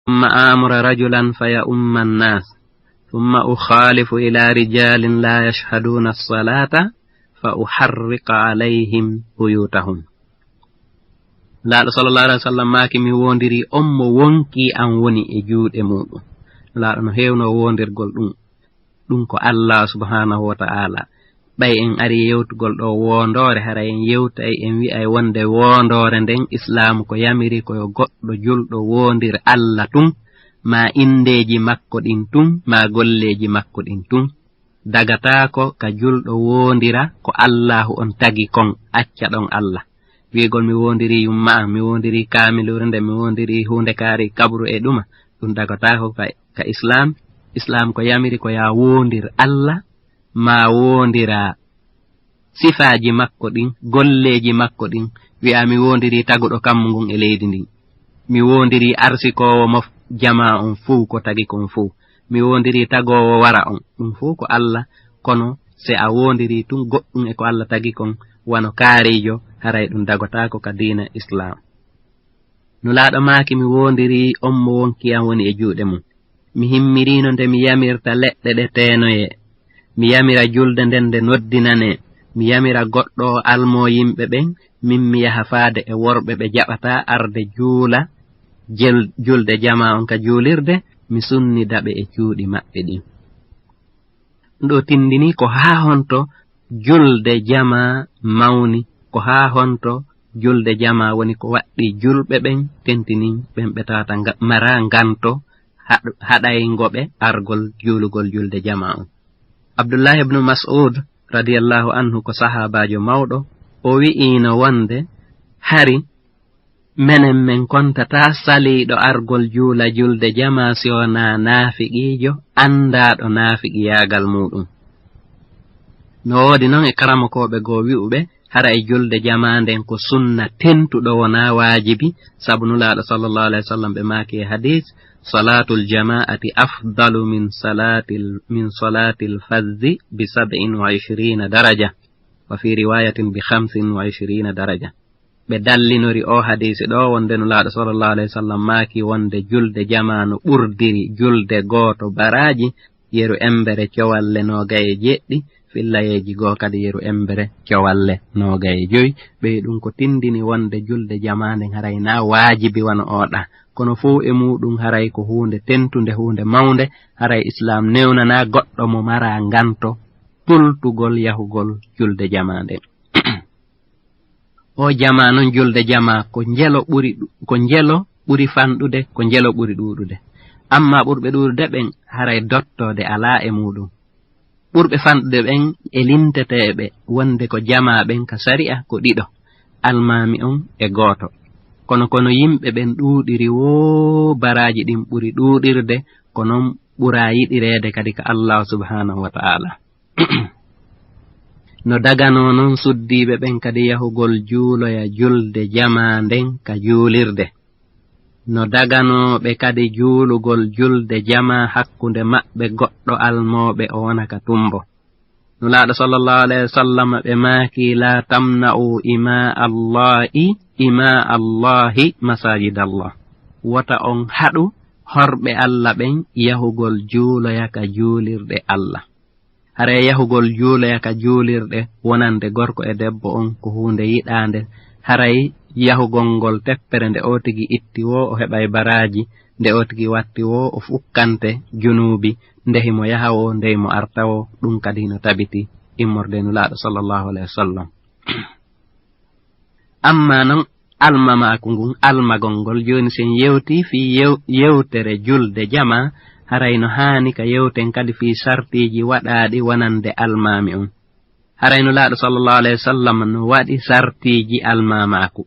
ثم آمر رجلا فيؤم الناس ثم أخالف إلى رجال لا يشهدون الصلاة فأحرق عليهم بيوتهم. laaɗo sallallahu alaihi wasallam maaki mi wondiri on mo wonki an woni e juuɗe muɗum. laaɗo no heewno wondirgol ɗum ko Allah subhanahu wa ta'ala. ɓay en ari yewtugol ɗo wondore hara en yewtay en wi'ay wonde wondore nden islam ko yamiri koyo goɗɗo julɗo wondir Allah tun ma indeji makko ɗin tun ma golleji makko ɗin tun dagatako ka julɗo wondira ko Allahu on tagi kon acca ɗon Allah. wiigol mi wondiri yumma an mi wondiri kamilure nde mi wondiri hunde kaari kabru e ɗuma ɗum dagatako ka islam ko yamiri ko ya wondir Allah ma wondira sifaji makko ɗin golleji makko ɗin wi'a mi wondiri taguɗo kammu ngun e leydi ndin mi wondiri arsikowo mo jama on fuu ko tagi kon fuu mi wondiri tagowo wara on ɗum fuu ko Allah kono se a wondiri tun goɗɗum e ko Allah tagi kon wano kaarijo haray ɗum dagotako ka diina islam. no laaɗo maaki mi wondiri on mo wonki an woni e juuɗe mum mi himmirino nde mi yamirta leɗɗe ɗe teenoye mi yamira julde nden nde noddinane mi yamira goɗɗo almo yimɓe ɓen min mi yaha faade e worɓe ɓe jaɓata arde juula julde jama on ka juulirde mi sunnidaɓe e cuuɗi maɓɓe ɗin. ɗo tindini ko haa honto julde jama mawni ko haa honto julde jama woni ko waɗɗi julɓe ɓen tentinin ɓen ɓe tawata mara nganto haɗay ngoɓe argol juulugol julde jama on. Abdullahi ibn Mas'ud radiyallahu anhu ko sahabajo mawɗo o wi'ino wonde hari menen men kontata saliɗo argol juula julde jama siwona naafiqijo andaɗo naafiqiyagal muɗum. no woodi noon e karamokoɓe goo wi'uɓe hara e julde jama nden ko sunna tentuɗo wona waajibi sabu nulaaɗo sallallahu alaihi wasallam ɓe maaki e hadith salatul jama'ati afdalu min salatil fadhi bi 27 daraja wa fi riwayatin bi 25 daraja. ɓe dallinori o hadisi ɗo wonde nulaaɗo sallallahu alaihi wasallam maaki wonde julde jama no ɓurdiri julde gooto baraji yeru embere cowalle 27 fillayeji goo kadi yeru embere cowalle 25 ɓe ɗum ko tindini wonde julde jama nden haray na waajibi wano oɗa kono fuu e muɗum haray ko hunde tentunde hunde mawnde haray islam newnana goɗɗo mo mara nganto tultugol yahugol julde jama nden. o jama non julde jama ko njelo ɓuri fanɗude ko njelo ɓuri ɗuɗude amma ɓurɓe ɗuɗude ɓen haray dottode ala e muɗum ɓurɓe fanɗude ɓen e linteteɓe wonde ko jama ɓen ka sari'a ko ɗiɗo almami on e gooto kono yimɓe ɓen ɗuuɗiri wo baraji ɗin ɓuri ɗuuɗirde ko non ɓura yiɗirede kadi ka Allah subhanahu wa ta'ala. no dagano non suddiɓe ɓen kadi yahugol juuloya julde jama nden ka juulirde no daganoɓe kadi juulugol julde jama hakkunde maɓɓe goɗɗo almoɓe o wona ka tumbo. nulaaɗo sallallahu alaihi wasallam ɓe maaki la tamna'u ima allahi masajidallah wota on haɗu horɓe Allah ɓen yahugol juuloya ka juulirɗe Allah. hare yahugol juuloya ka juulirɗe wonande gorko e debbo on ko hunde yiɗande haray yahugol ngol teppere nde o tigi itti wo o heɓay baraji nde o tigi watti wo o fukkante junubi ndehi mo yaha wo ndey mo arta wo ɗum kadi no tabiti immorde nulaaɗo sallallahu alaihi wasallam. amma non almamaku ngun almagol ngol joni sen yewti fi yewtere julde jama haray no haani ka yewten kadi fi sartiji waɗaɗi wonande almami on. haray nulaaɗo sallallahu alaihi wasallam no waɗi sartiji almamaku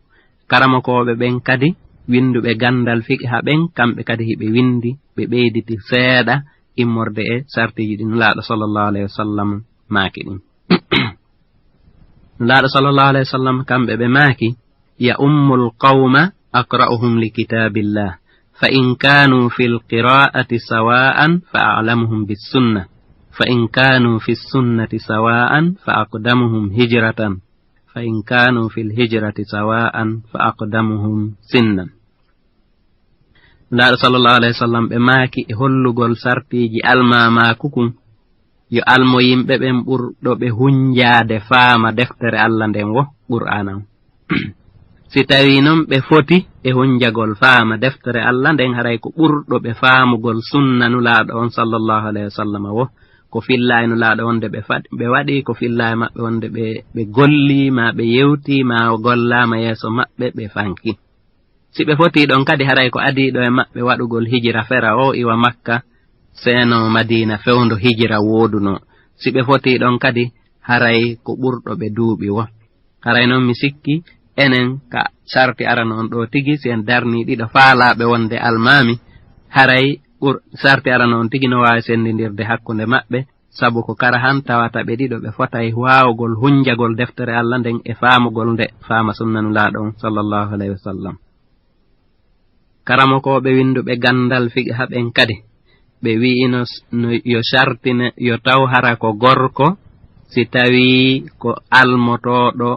karamokoɓe ɓen kadi winduɓe gandal fiqha ɓen kamɓe kadi hiɓe windi ɓe ɓeyditi seeɗa immorde e sartiji ɗi nulaaɗo sallallahu alaihi wasallam maaki ɗin. nulaaɗo sallallahu alaihi wasallam kamɓe ɓe maaki ya ummul qawma aqra'uhum li kitabillah fa in kanu fil qira'ati sawa'an fa a'lamuhum bis sunnah fa in kanu fis sunnati sawa'an fa aqdamuhum hijratan fa in kanu fil hijrati sawa'an fa aqdamuhum sinnan. nulaaɗo sallallahu alayhi wa sallam ɓe maaki e hollugol sartiiji almamaakukun yo almo yimɓe ɓen ɓurɗo ɓe hunjaade faama deftere Allah nden wo qur'ana on si tawi noon ɓe foti e hunjagol faama deftere Allah nden haray ko ɓurɗo ɓe faamugol sunna nulaaɗo on sallallahu alayhi wa sallam wo ko filla e nulaaɗo wonde ɓe waɗi ko filla e maɓɓe wonde ɓe golli ma ɓe yewti ma gollama yeeso maɓɓe ɓe fanki si ɓe foti ɗon kadi haray ko adiɗo e maɓɓe waɗugol hijira fera o iwa Makka seno Madina fewndo hijira wooduno si ɓe foti ɗon kadi haray ko ɓurɗo ɓe duuɓi wo haray noon mi sikki enen ka sarti arano on ɗo tigi si en darni ɗiɗo faalaɓe wonde almami haray sarti arano on tigi no wawi sendindirde hakkunde maɓɓe sabu ko kara han tawata ɓe ɗiɗo ɓe fotay wawugol hunjagol deftere Allah nden e faamugol nde faama sunnanulaaɗo on sallallahu alayhi wa sallam karamokoɓe winduɓe gandal fiqi haɓen kadi ɓe wi'ino yo sartine yo taw hara ko gorko si tawi ko almotoɗo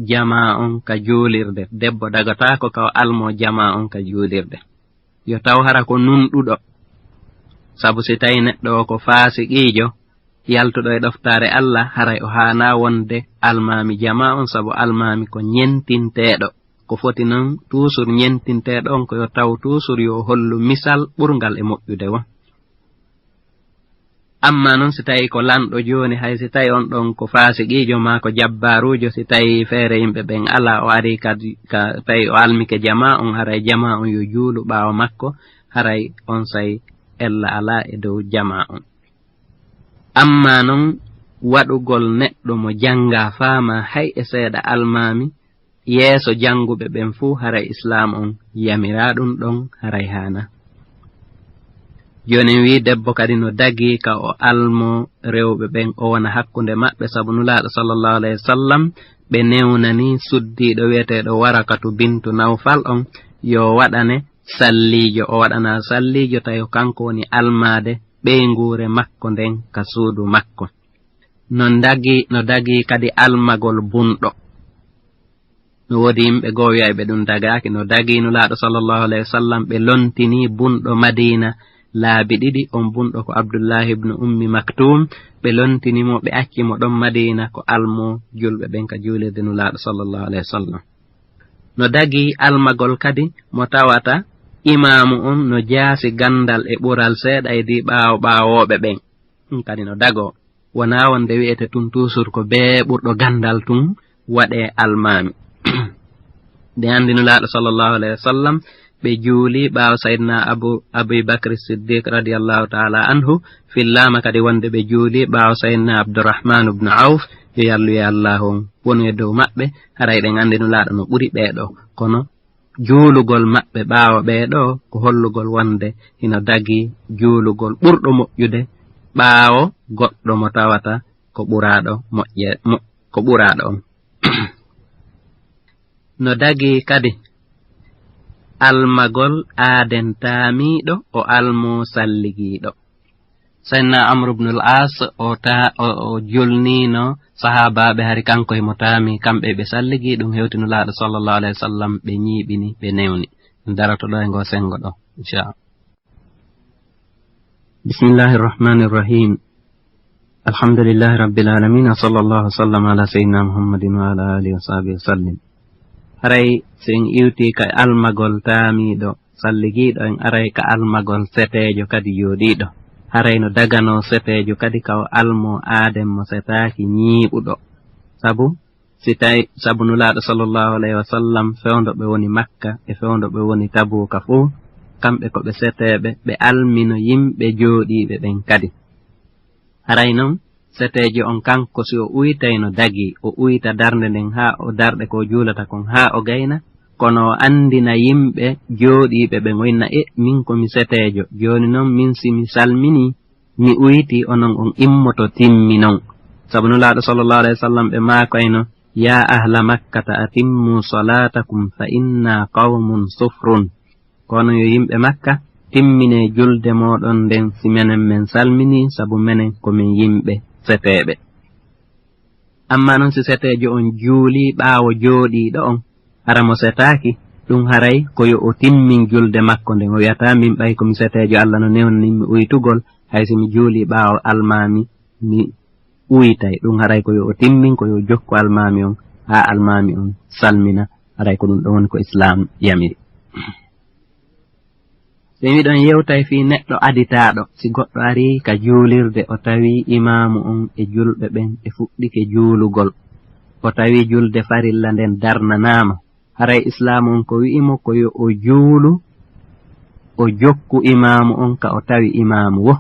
jama on ka juulirde debbo dagatako ka almo jama on ka juulirde yo taw hara ko nunɗuɗo sabu si tawi neɗɗo o ko faasiqiijo yaltuɗo e ɗoftare Allah haray o haana wonde almami jama on sabu almami ko ñentinteɗo ko foti noon toujours ñentinteɗo on ko yo taw toujours yo hollu misal ɓurgal e moƴƴude wo amma noon si tawi ko lanɗo joni hay si tawi on ɗon ko faasiqiijo ma ko jabbarujo si tawi feere yimɓe ɓen ala o ari kadi ka tawi o almike jama on haray jama on yo juulu ɓaawo makko haray on say ella ala e dow jama on amma noon waɗugol neɗɗo mo janga faama hay e seeɗa almami yeeso janguɓe ɓen fuu haray islam on yamira ɗum ɗon haray haana joni wi debbo kadi no dagi ka o almo rewɓe ɓen o wona hakkunde maɓɓe sabu nulaaɗo sallallahu alayhi wa sallam ɓe newnani suddiɗo wiyeteɗo Warakatu bintu Nawfal on yo waɗane sallijo o waɗana sallijo tawi kanko woni almade ɓeynguure makko nden ka suudu makko no dagi kadi almagol bunɗo no woodi yimɓe goo wi'ay ɓe ɗum dagaaki no dagi nulaaɗo sallallahu alayhi wa sallam ɓe lontini bunɗo Madina laabi ɗiɗi on bunɗo ko Abdullahi ibnu Ummi Maktum ɓe lontinimo ɓe accimo ɗon Madina ko almo julɓe ɓen ka juulirde nulaaɗo sallallahu alayhi wa sallam no dagi almagol kadi mo tawata imamu on no jaasi gandal e ɓural seeɗa e di ɓaawoɓe ɓen kadi no dago wona wonde wi'ete tun toujours ko bee ɓurɗo gandal tun waɗe almami nde andi nulaaɗo sallallahu alayhi wa sallam ɓe juuli ɓaawo sayyidina Abubakr Siddiq radiyallahu ta'ala anhu fillama kadi wonde ɓe juuli ɓaawo sayyidina Abdurrahman ibn Auf yo yallu ya Allah on woni e dow maɓɓe haray ɗen andi nulaaɗo no ɓuri ɓeeɗo kono juulugol maɓɓe ɓaawo ɓeeɗo ko hollugol wonde hino dagi juulugol ɓurɗo moƴƴude ɓaawo goɗɗo mo tawata ko ɓuraaɗo ko ɓuraaɗo on no dagi kadi almagol aadentaamiiɗo o almo salligiiɗo sayyidina Amr ibn al-As o julniino sahaabaɓe hari kanko himo taami kamɓe ɓe salligi ɗum hewti nulaaɗo sallallahu alayhi wa sallam ɓe ñiiɓini ɓe newni darato ɗo e ngo sengo ɗo inchallah bismillahi irrahmani irrahim alhamdulillahi rabbil alamin wa sallallahu sallam ala sayyidina muhammadin wa ala alihi wa sahbihi wa sallim haray sen iwti ka almagol taamiiɗo salligiiɗo en aray ka almagol seteejo kadi jooɗiiɗo haray no dagano seteejo kadi ka o almo aaden mo setaaki ñiiɓuɗo sabu nulaaɗo sallallahu alayhi wa sallam fewndo ɓe woni Makka e fewndo ɓe woni Tabuka fuu kamɓe ko ɓe seteeɓe ɓe almino yimɓe jooɗiiɓe ɓen kadi haray noon seteejo on kanko si o uytay no dagi o uyta darnde nden haa o darɗe ko juulata kon haa o gayna kono o andina yimɓe jooɗiiɓe ɓen o inna min komi seteejo jooni noon min si mi salmini mi uyti onon on immoto timmi non sabu nulaaɗo sallallahu alayhi wa sallam ɓe maakayno ya ahla makkata atimmu salatakum fa inna qawmun sufrun kono yo yimɓe makka timmine julde moɗon nden si menen men salmini sabu menen komin yimɓe seteeɓe amma noon si seteejo on juuli ɓaawo jooɗiiɗo on ara mo setaaki ɗum haray koyo o timmin julde makko nden o wiyata min ɓay komi setejo Allah no newnaninmi uytugol hayso mi juuli ɓaawo almami mi uytay ɗum haray koyo o timmin koyo jokku almami on ha almami on salmina haray ko ɗum ɗon woni ko islam yamiri so miɗon yewtay fi neɗɗo aditaɗo si goɗɗo ari ka juulirde o tawi imamu on e julɓe ɓen e fuɗɗike juulugol o tawi julde farilla nden darnanama haray islamu on ko wi'imo koyo o juulu o jokku imamu on ka o tawi imamu wo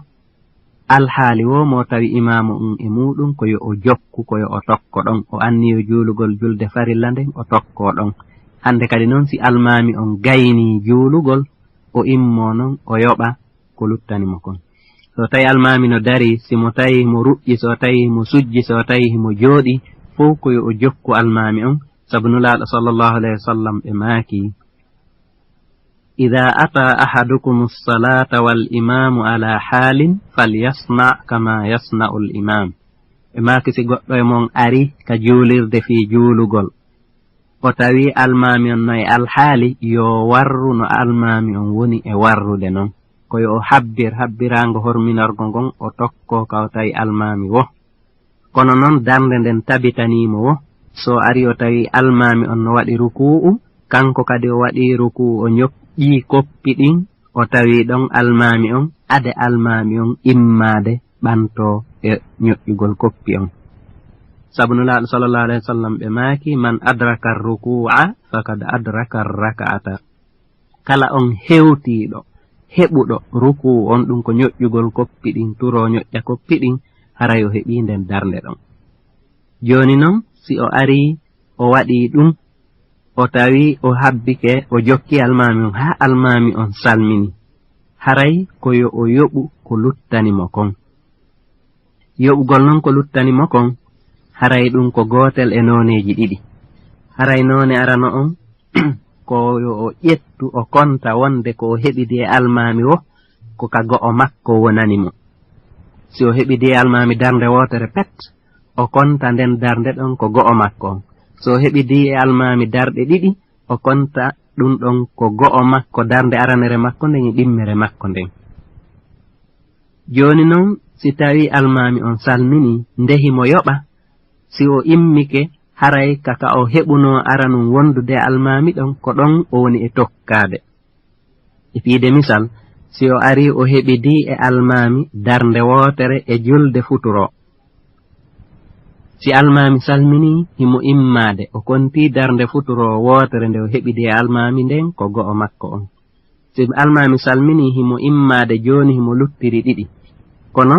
alhaali wo mo tawi imamu on e muɗum koyo o jokku koyo o tokko ɗon o anniyo juulugol julde farilla nden o tokko ɗon hande kadi noon si almami on gayni juulugol o immo noon o yoɓa ko luttanimo kon so tawi almami no dari simo tawi mo ruƴƴi so tawi mo sujji so tawi mo jooɗi fof koyo o jokku almami on sabu nulaaɗo sallallahu alayhi wa sallam ɓe maaki ida ata ahadukum salata wal imamu ala halin falyasna kama yasna'u l imam ɓe maaki si goɗɗo e mon ari ka juulirde fi juulugol o tawi almami on no e alhaali yo warru no almami on woni e warrude noon koyo o habbirango horminorgo ngon o tokko ka o tawi almami wo kono noon darnde nden tabitanimo wo so ari o tawi almami on no waɗi ruku'u kanko kadi o waɗi ruku'u o ñoƴƴi koppi ɗin o tawi ɗon almami on ade almami on immade ɓanto e ñoƴƴugol koppi on sabu nulaaɗo sallallahu alayhi wa sallam ɓe maaki man adraka ruku'a fakad adraka raka'ata kala on hewtiɗo heɓuɗo ruku'u on ɗum ko ñoƴƴugol koppi ɗin turo ñoƴƴa koppi ɗin haray o heɓi nden darnde ɗon joni noon si o ari o waɗi ɗum o tawi o habbike o jokki almami on ha almami on salmini haray koyo o yoɓu ko luttanimo kon yoɓugol noon ko luttanimo kon haray ɗum ko gotel e noneji ɗiɗi haray none arano on koyo o ƴettu o konta wonde ko o heɓidi e almami wo ko ka go'o makko wonanimo si o heɓidi e almami darnde wotere pet o konta nden darnde ɗon ko go'o makko on so heɓidi e almami darɗe ɗiɗi o konta ɗum ɗon ko go'o makko darnde aranere makko nden e ɗimmere makko nden joni noon si tawi almami on salmini ndehimo yoɓa si o immike haray kaka o heɓuno aranum wondude almami ɗon ko ɗon o woni e tokkade e fiide misal si o ari o heɓidi e almami darnde wotere e julde futuro si almami salmini himo immade o konti darnde futuro wotere nde o heɓidi e almami nden ko go'o makko on si almami salmini himo immade joni himo luttiri ɗiɗi kono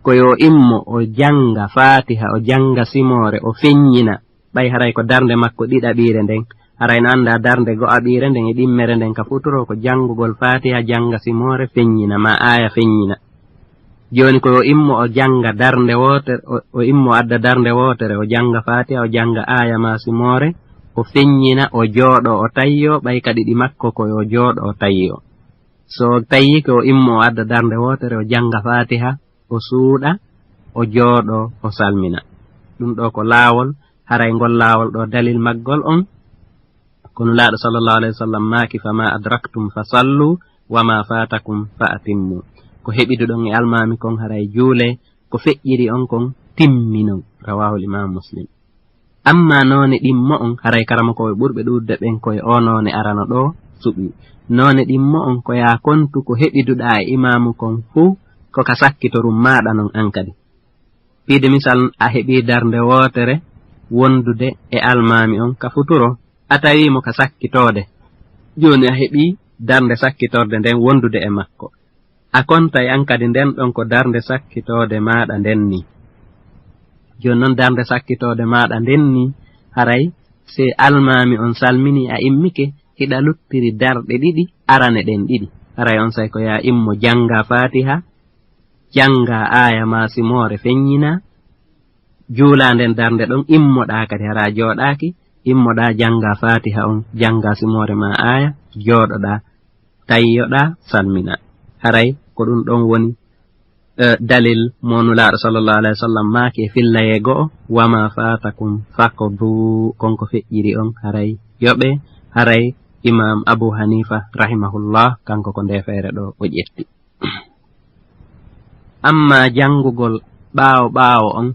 koyo immo o janga fatiha o janga simore o feññina ɓay haray ko darnde makko ɗiɗaɓire nden haray no anda darnde go'aɓire nden e ɗimmere nden ka futuro ko jangugol fatiha janga simore feññina ma aya feññina joni koyo immo o janga darnde wotere o immo adda darnde wotere o janga fatiha o janga aya ma simore o feññina o jooɗo o tayyo ɓay kadi ɗi makko koyo jooɗo o tayyo so tawi ko immo o adda darnde wotere o janga fatiha o suuɗa o jooɗo o salmina ɗum ɗo ko laawol haray ngol laawol ɗo dalil maggol on kono laaɗo sallallahu alayhi wa sallam maaki fama adraktum fa sallu wama fatakum fa atimmu ko heɓiduɗon e almami kon haray juule ko feƴƴiri on kon timminon rawahul imam muslim amma noone ɗimmo on haray karama koye ɓurɓe ɗuurde ɓen koye o noone arano ɗo suɓi noone ɗimmo on ko ya kontu ko heɓiduɗa e imamu kon fuu ko ka sakkitorum maɗa non an kadi fiide misal a heɓi darnde wotere wondude e almami on ka futuro a tawimo ka sakkitode joni a heɓi darnde sakkitorde nden wondude e makko a konta e an kadi nden ɗon ko darnde sakkitode maɗa nden ni joni noon darnde sakkitode maɗa nden ni haray se almami on salmini a immike hiɗa luttiri darɗe ɗiɗi arane ɗen ɗiɗi haray on say ko ya immo janga fatiha janga aya ma simore feññina juula nden darnde ɗon immoɗa kadi hara jooɗaki immoɗa janga fatiha on janga simore ma aya jooɗoɗa tayyoɗa salmina haray ko ɗum ɗon woni dalil monulaɗo sallallahu alayhi wa sallam maaki e fillaye go'o wama fatakum faqdu konko feƴƴiri on haray yoɓe haray imam Abu Hanifa rahimahullah kanko ko nde feere ɗo o ƴetti. Amma jangugol ɓaawo on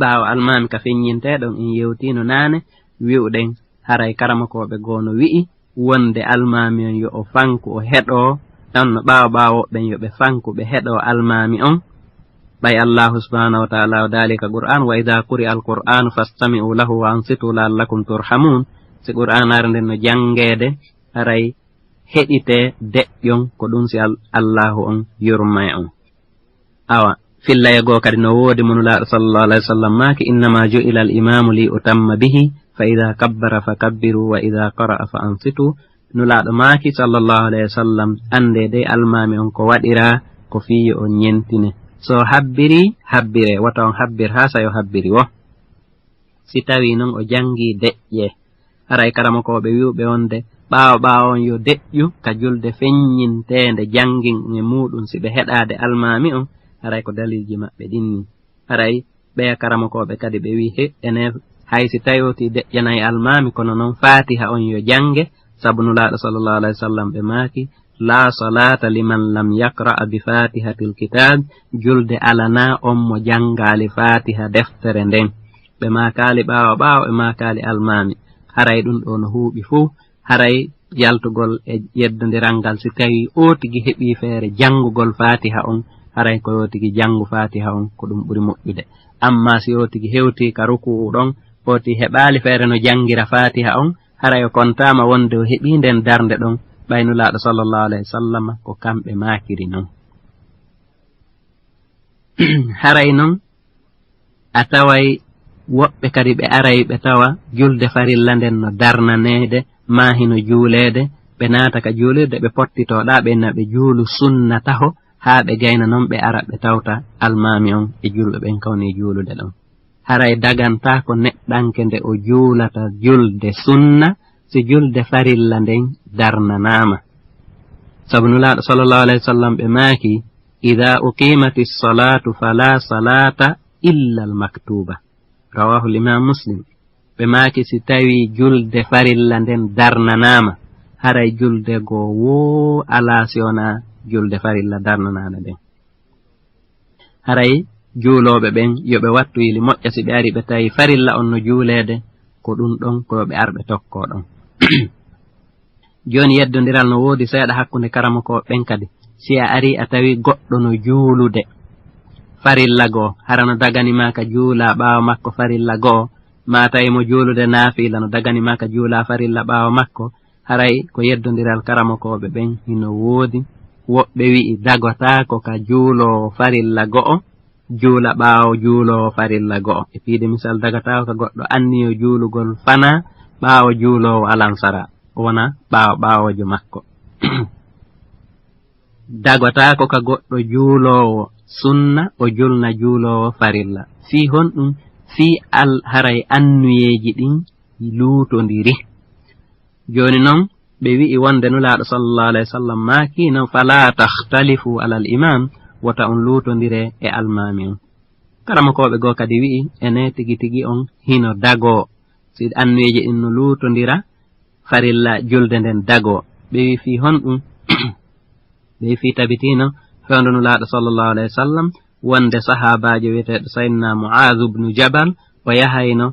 ɓaawo almami ka feññinteɗon in yewtino naane wi'uɗen haray karamakoɓe goono wi'i wonde almami on yo o fanku o heɗo ɗon no ɓaawo ɓen yo ɓe fanku ɓe heɗo almami on ɓay allahu subhanahu wa ta'ala o dalika qur'an wa idha quri'a alqur'anu fastami'u lahu wa ansitu la'allakum turhamun. si qur'an ar nden no jangede haray heɗite deƴƴon ko ɗum si allahu on yurmay on. awa fillayego kadi no woodi munulaɗo sallallahu alayhi wa sallam maaki innama ju'ila al imamu li utamma bihi fa idha kabbara fakabbiru wa idha qara'a fa ansitu. nulaɗo maaki sallallahu alayhi wa sallam ande dey almami on ko waɗira ko fiyo on ñentine so habbiri habbire wata on habbir ha sayo habbiri wo. si tawi non o jangi deƴƴe haray karamakoɓe wi'uɓe wonde ɓaawo on yo deƴƴu ka julde feññintende jangin e muɗum si ɓe heɗade almami on haray ko dalilji maɓɓe ɗinni. haray ɓeya karamakoɓe kadi ɓe wi ene hay si tawoti deƴƴanayi almami kono noon fatiha on yo jange sabu nulaɗo sallallahu alayhi wa sallam ɓe maaki la salata liman lam yaqra' bi fatihatil kitab. julde alana on mo jangali fatiha deftere nden. ɓe makali ɓaawo ɓe makali almami. haray ɗum ɗo no huuɓi fuu haray yaltugol e yeddodirangal si tawi o tigi heɓi feere jangugol fatiha on haray ko yo tigi jangu fatiha on ko ɗum ɓuri moƴƴude. amma si o tigi hewti ka ruku'u ɗon o ti heɓali feere no jangira fatiha on haray o kontama wonde o heɓi nden darde ɗon ɓaynulaɗo sallallahu alayhi wa sallam ko kamɓe makiri non. haray non a taway woɓɓe kadi ɓe aray ɓe tawa julde farilla nden no darnanede mahino juulede ɓe naata ka juulirde ɓe pottitoɗa ɓenna ɓe juulu sunna taho ha ɓe gayna noon ɓe ara ɓe tawta almami on e julɓe ɓen kawni juulude ɗon. haray daganta ko neɗɗanke nde o juulata julde sunna si julde farilla nden darnanama sabu nulaɗo sallallahu alayhi wa sallam ɓe maaki idha uqimati salatu fala salata illa al maktuba rawahu l'imam muslim. ɓe maaki si tawi julde farilla nden darnanama haray julde go wo ala siona julde farilla darnanana nden. haray juuloɓe ɓen yoɓe wattu yili moƴƴa si ɓe ari ɓe tawi farilla on no juulede ko ɗum ɗon ko yoɓe arɓe tokko ɗon. joni yeddodiral no woodi seeɗa hakkunde karamako ɓen kadi si a ari a tawi goɗɗo no juulude farilla goo harano daganima ka juula ɓaawo makko farilla goo ma tawi mo juulude naafila no daganima ka juula farilla ɓaawo makko haray ko yeddodiral karamakoɓe ɓen hino woodi woɓɓe wi'i dagotako ka juulowo farilla go'o juula ɓaawo juulowo farilla go'o e piide misal dagatako ka goɗɗo anniyo juulugol fana ɓaawo juulowo alansara wona ɓaawojo makko. dagotako ka goɗɗo juulowo sunna o julna juulowo farilla fi honɗum fi haray annuyeji ɗin luutodiri. joni noon ɓe wi'i wonde nulaɗo sallallahu alayhi wa sallam maaki non fala takhtalifu alal imam wota on luutodire e almami on. karamakoɓe goo kadi wi'i ene tigi tigi on hino dago si annuyeji ɗin no luutodira farilla julde nden dago. ɓe wi fi honɗum ɓe fi tabitino fewndo nulaɗo sallallahu alayhi wa sallam wonde sahabajo wiyeteɗo sayyidina Mu'adh ibn Jabal o yahayno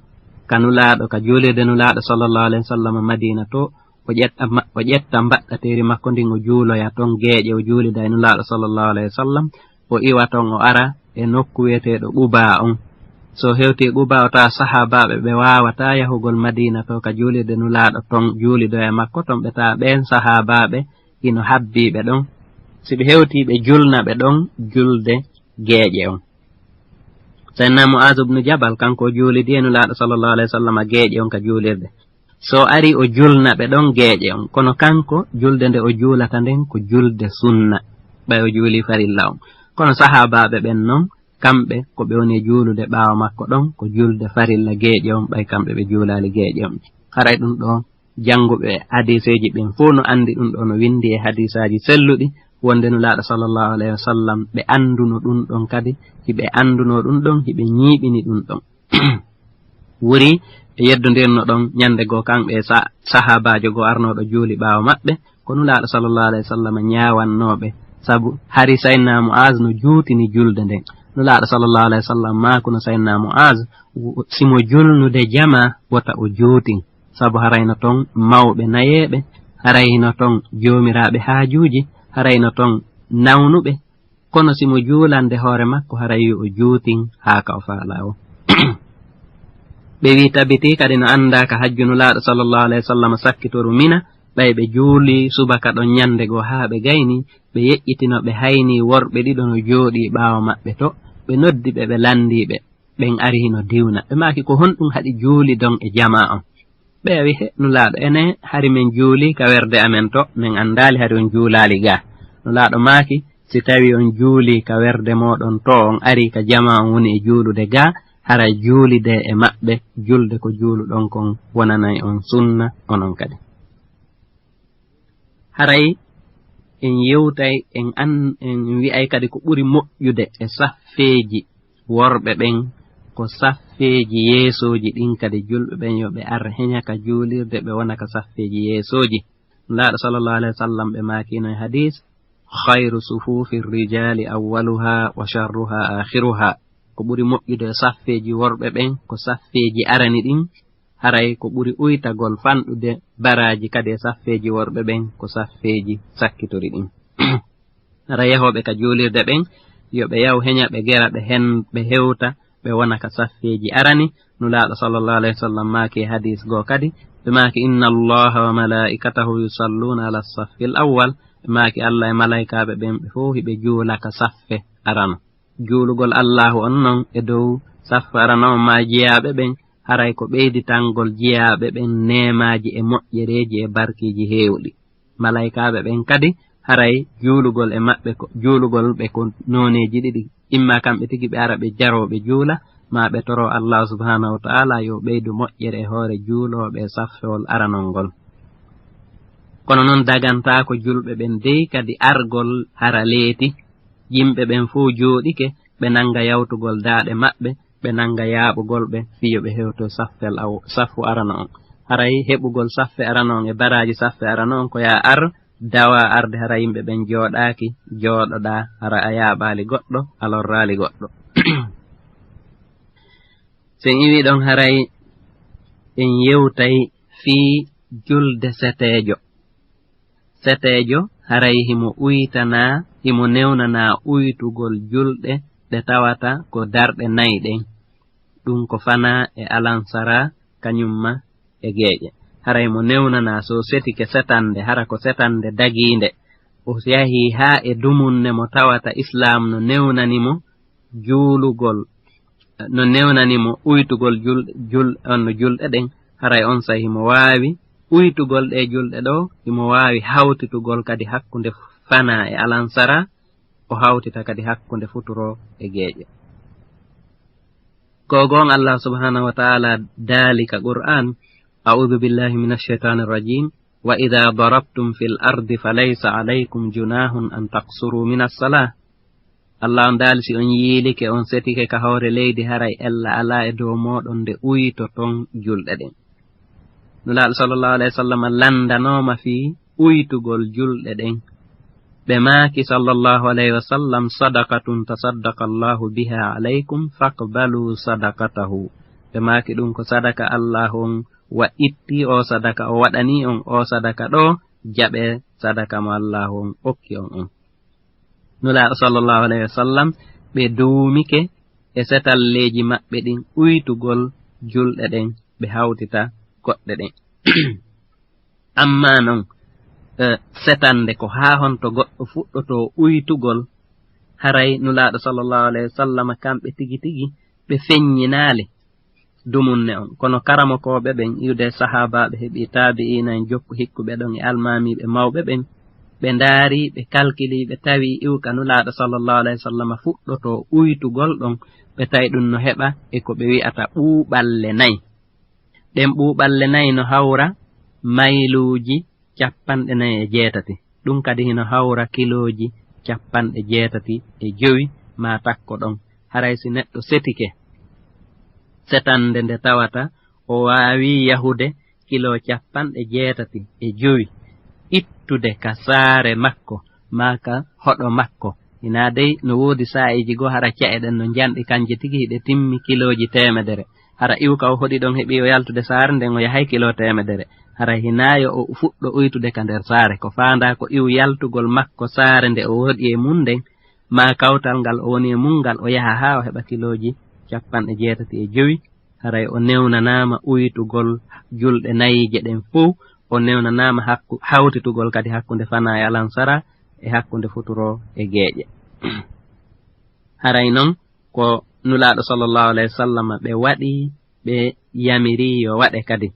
ka nulaɗo ka juulirde nulaɗo sallallahu alayhi wa sallam Madina to o ƴetta mbaɗɗateri makko ndin o juuloya ton geeƴe o juulida e nulaɗo sallallahu alayhi wa sallam o iwa ton o ara e nokku wiyeteɗo Quba on. so hewti Quba o tawa sahabaɓe ɓe wawata yahugol Madina to ka juulirde nulaɗo ton juulido e makko ton ɓe tawa ɓen sahabaɓe hino habbiɓe ɗon si ɓe hewti ɓe julna ɓe ɗon julde geeƴe on. sayyidina Mu'adh ibn Jabal kanko juulidi e nulaɗo sallallahu alayhi wa sallam geeƴe on ka juulirde so ari o julna ɓe ɗon geeƴe on kono kanko julde nde o juulata nden ko julde sunna ɓay o juuli farilla on kono sahabaɓe ɓen noon kamɓe ko ɓe woni juulude ɓaawo makko ɗon ko julde farilla geeƴe on ɓay kamɓe ɓe juulali geeƴe on. haray ɗum ɗo janguɓe hadiseji ɓen fuu no andi ɗum ɗo no windi e hadisaji selluɗi wonde nulaɗo sallallahu alayhi wa sallam ɓe anduno ɗum ɗon kadi hiɓe anduno ɗum ɗon hiɓe ñiiɓini ɗum ɗon. wuri yeddodirno ɗon ñande goo kamɓe sahabajo goo arnoɗo juuli ɓaawo maɓɓe ko nulaaɗo sallllahu alayhi wa sallam ñaawannooɓe sabu hari sayyidina Mu'az no juutini julde nden nulaaɗo sallllahu alayhi wa sallam maakuno sayyidina Mu'az simo julnude jama wota o juutin sabu harayno ton mawɓe nayeeɓe harayno ton joomiraaɓe haajuuji harayno ton nawnuɓe kono simo juulande hoore makko harayi o juutin haa ka o faala o ɓe wi tabiti kadi no annda ka hajju nulaaɗo sallllahu alayhi wa sallam sakkitoru mina ɓay ɓe juuli subaka ɗon ñande goo haa ɓe gayni ɓe yeƴƴitino ɓe hayni worɓe ɗiɗo no jooɗi ɓaawo maɓɓe to ɓe noddi ɓe ɓe landiɓe ɓen ari hino diwna ɓe maaki ko honɗum haɗi juuli don e jama on ɓe wi he nulaaɗo ene hari min juuli ka werde amen to min anndali hari on juulaali ga nulaaɗo maaki si tawi on juuli ka werde moɗon to on ari ka jama on woni e juulude ga hara juulide e maɓɓe julde ko juuluɗon kon wonanay on sunna onon kadi haray en yewtay en wi'ay kadi ko ɓuri moƴƴude e saffeeji worɓe ɓen ko saffeeji yeesooji ɗin kadi julɓe ɓen yo ɓe ar heña ka juulirde ɓe wona ka saffeeji yeesooji laaɗo sallllahu alayhi wa sallam ɓe maakino e hadis khayru sufufi rijali awwaluha wa sharruha akhiruha ko ɓuri moƴƴude e saffeeji worɓe ɓen ko saffeeji arani ɗin haray ko ɓuri uytagol fanɗude baraji kadi e saffeeji worɓe ɓen ko saffeeji sakkitori ɗin hara yahoɓe ka juulirde ɓen yo ɓe yaw heña ɓe gera ɓe hewta ɓe wona ka saffeeji arani nulaaɗo sallllahu alayhi wa sallam maaki e hadis goo kadi ɓe maaki inna allaha wa malaikatahu yusalluna ala saffi l awwal ɓe maaki allah e malaikaɓe ɓen ɓe fof hiɓe juula ka saffe arano juulugol allahu on noon e dow saffe arano on ma jeyaaɓe ɓen haray ko ɓeyditangol jeyaaɓe ɓen neemaaji e moƴƴereeji e barkiiji heewɗi malaikaaɓe ɓen kadi haray juulugol e maɓɓe juulugol ɓe ko nooneeji ɗiɗi imma kamɓe tigi ɓe ara ɓe jarooɓe juula ma ɓe toro allah subhanahu wa ta'ala yo ɓeydu moƴƴere e hoore juulooɓe e saffewol aranol ngol kono noon dagantaako julɓe ɓen dey kadi argol hara leeti yimɓe ɓen fof jooɗike ɓe nanga yawtugol daaɗe maɓɓe ɓe nanga yaaɓugol ɓe fiyo ɓe hewto saffu arano on haray heɓugol saffe arano on e baraji saffe arano on ko ya ar dawa arde hara yimɓe ɓen jooɗaaki jooɗoɗa hara a yaaɓaali goɗɗo a lorraali goɗɗo sen iwi ɗon haray en yewtay fii julde seteejo haray himo uytanaa himo newnanaa uytugol julɗe ɗe tawata ko darɗe nayi ɗen ɗum ko fanaa e alansara kañumma e geeƴe haray mo newnanaa so setike setande hara ko setande dagiinde o yahii haa e dumunne mo tawata islam no newnanimo juulugol no newnanimo uytugol no julɗe ɗen haray on sahi himo waawi uytugol ɗe julɗe ɗo himo waawi hawtitugol kadi hakkunde fanaa e alansara o hawtita kadi hakkunde futuro e geeƴe gogon allah subhanahu wa ta'ala dalika qur'an a'udhu billahi minash shaitanir rajim wa idha darabtum fil ardi falaysa alaykum junahun an taqsuru minas salah allah on dali si on yiilike on setike ka hawre leydi haray ella ala e dow moɗon nde uyto ton julɗe ɗen nulaaɗo sallallahu alayhi wa sallam landanoma fi uytugol julɗe ɗen ɓe maaki sallallahu alayhi wa sallam sadaqatun tasaddaqa allahu biha alaykum faqbalu sadaqatahu ɓe maaki ɗum ko sadaka allah on wa itti o sadaka o waɗani on o sadaka ɗo jaɓe sadaka mo allah on okki on nulaaɗo sallallahu alayhi wa sallam ɓe duumike e setalleji maɓɓe ɗin uytugol julɗe ɗen ɓe hawtita goɗɗe ɗen amma noon setande ko haa honto goɗɗo fuɗɗoto uytugol haray nulaaɗo sallallahu alayhi wa sallam kamɓe tigi tigi ɓe feññinaali dumunne on kono karamokoɓe ɓen iwde sahabaɓe heɓi taabi'ina en jokku hikkuɓe ɗon e almamiɓe mawɓe ɓen ɓe ndaari ɓe kalkili ɓe tawi iwka nulaaɗo sallallahu alayhi wa sallam fuɗɗoto uytugol ɗon ɓe tawi ɗum no heɓa e ko ɓe wi'ata ɓuuɓalle nayi ɗen ɓuuɓalle nayi no hawra mayluuji 47 ɗum kadi hino hawra kilooji 65 ma takko ɗon haray si neɗɗo setike setande nde tawata o waawi yahude kilo 75 ittude ka saare makko maka hoɗo makko ina dey no woodi sa'iji go hara ce'eɗen no janɗi kanje tigi hiɗe timmi kiloji 100 hara iwka o hoɗi ɗon heɓi o yaltude saare nden o yahay kilo 100 hara hinayo o fuɗɗo uytude ka nder saare ko faanda ko iw yaltugol makko saare nde o woɗi e mum nden ma kawtal ngal o woni e mum ngal o yaha ha o heɓa kiloji 85 haray o newnanama uytugol julɗe nayije ɗen fuu o newnanama hawtitugol kadi hakkunde fana e alansara e hakkunde futuro e geeƴe haray noon ko nulaaɗo sallallahu alayhi wa sallam ɓe waɗi ɓe yamiri yo waɗe kadi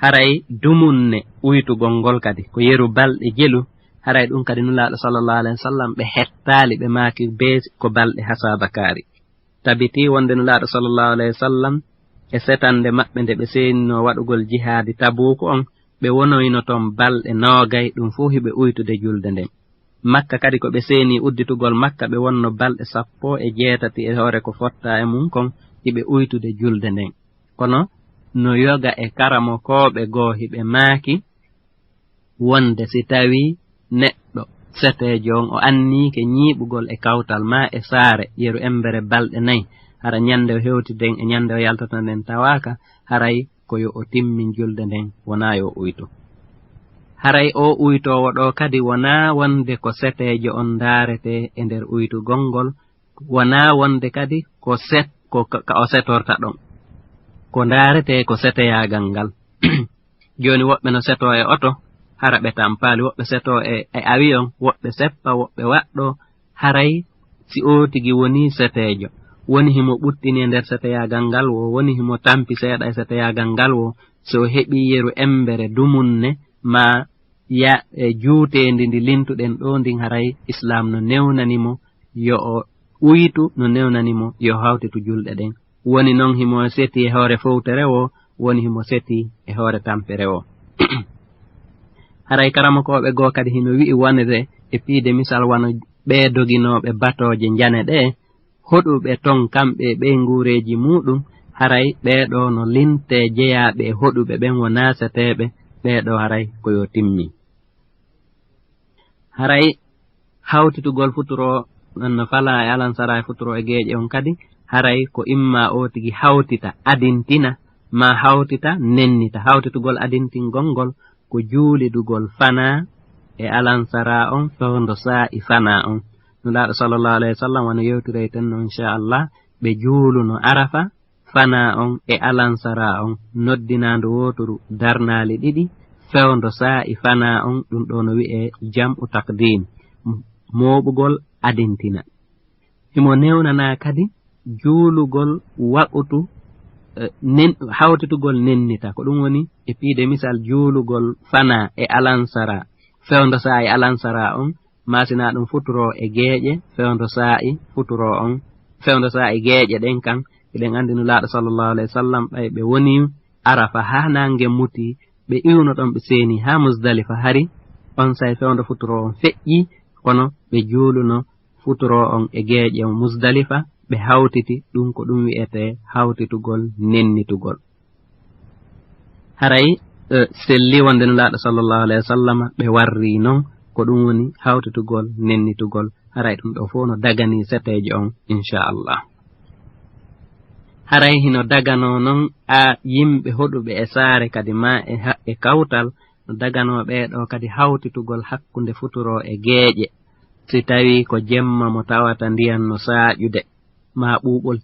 haray dumunne uytugol ngol kadi ko yeru balɗe jelu haray ɗum kadi nulaaɗo sallallahu alayhi wa sallam ɓe hettaali ɓe maaki be ko balɗe hasabakari tabiti wonde nulaaɗo sallallahu alayhi wa sallam e setande maɓɓe nde ɓe seenino waɗugol jihaadi tabuuku on ɓe wonoyno toon balɗe noogay ɗum fuu hiɓe uytude julde nden makka kadi ko ɓe seeni udditugol makka ɓe wonno balɗe 18 e hoore ko fotta e mum kon hiɓe uytude julde nden kono no yoga e karamo koɓe goo hiɓe maaki wonde si tawi neɗɗo setejo on o annike ñiiɓugol e kawtal ma e saare yeru embere balɗe 4 hara ñande o hewtiden e ñande o yaltata nden tawaka haray ko yo o timmin julde nden wona yo uyto haray o uytowo ɗo kadi wona wonde ko setejo on daarete e nder uytugol ngol wona wonde kadi ko ka o setorta ɗon ko daarete ko seteyagal ngal joni woɓɓe no seto e oto hara ɓe tampali woɓɓe seto e avion woɓɓe seppa woɓɓe waɗɗo haray si o tigi woni setejo woni himo ɓuttini e nder seteyagal ngal wo woni himo tampi seeɗa e seteyagal ngal wo so heɓi yeru embere dumunne ma ya e juutendi ndi lintuɗen ɗo ndin haray islam no newnanimo yo o uytu no newnanimo yo hawtitu julɗe ɗen woni noon himo seti e hoore fowtere wo woni himo seti e hoore tampere wo haray karama koɓe goo kadi hino wi'i wonde e piide misal wano ɓe doginoɓe batoje jane ɗe hoɗuɓe ton kamɓe ɓe nguureji muɗum haray ɓeɗo no linte jeyaɓe e hoɗuɓe ɓen wona seteɓe ɓeɗo haray koyo timmi haray hawtitugol futuro no fala e alansara e futuro e geeƴe on kadi haray ko imma o tigi hawtita adintina ma hawtita nennita hawtitugol adintingol ngol ko juulidugol fana e alansara on fewndo sa'i fana on nulaaɗo sallallahu alayhi wa sallam wano yewtireyten no inchallah ɓe juuluno arafa fana on e alansara on noddinandu wotoru darnaali ɗiɗi fewndo sa'i fana on ɗum ɗo no wi'e jam'u takdim mooɓugol adintina himo newnana kadi juulugol waɓutu hawtitugol nennita ko ɗum woni e piide misal juulugol fana e alansara fewndo sa'i e alansara on masina ɗum futuro e geeƴe fewndo sa'i futuro on fewndo sa'i geeƴe ɗen kan eɗen andi nulaaɗo sallallahu alayhi wa sallam ɓay ɓe woni arafa ha nange muti ɓe iwno ɗon ɓe seeni ha musdalifa hari on say fewndo futuro on feƴƴi kono ɓe juuluno futuro on e geeƴe on musdalifa ɓe hawtiti ɗum ko ɗum wi'ete hawtitugol nennitugol haray selli wonde nulaaɗo sallallahu alayhi wa sallam ɓe warri noon ko ɗum woni hawtitugol nennitugol haray ɗum ɗo fof no dagani seteje on inchallah haray hino dagano noon a yimɓe hoɗuɓe e saare kadi ma e kawtal no dagano ɓeɗo kadi hawtitugol hakkunde futuro e geeƴe si tawi ko jemma mo tawata ndiyan no saaƴude ma ɓuuɓol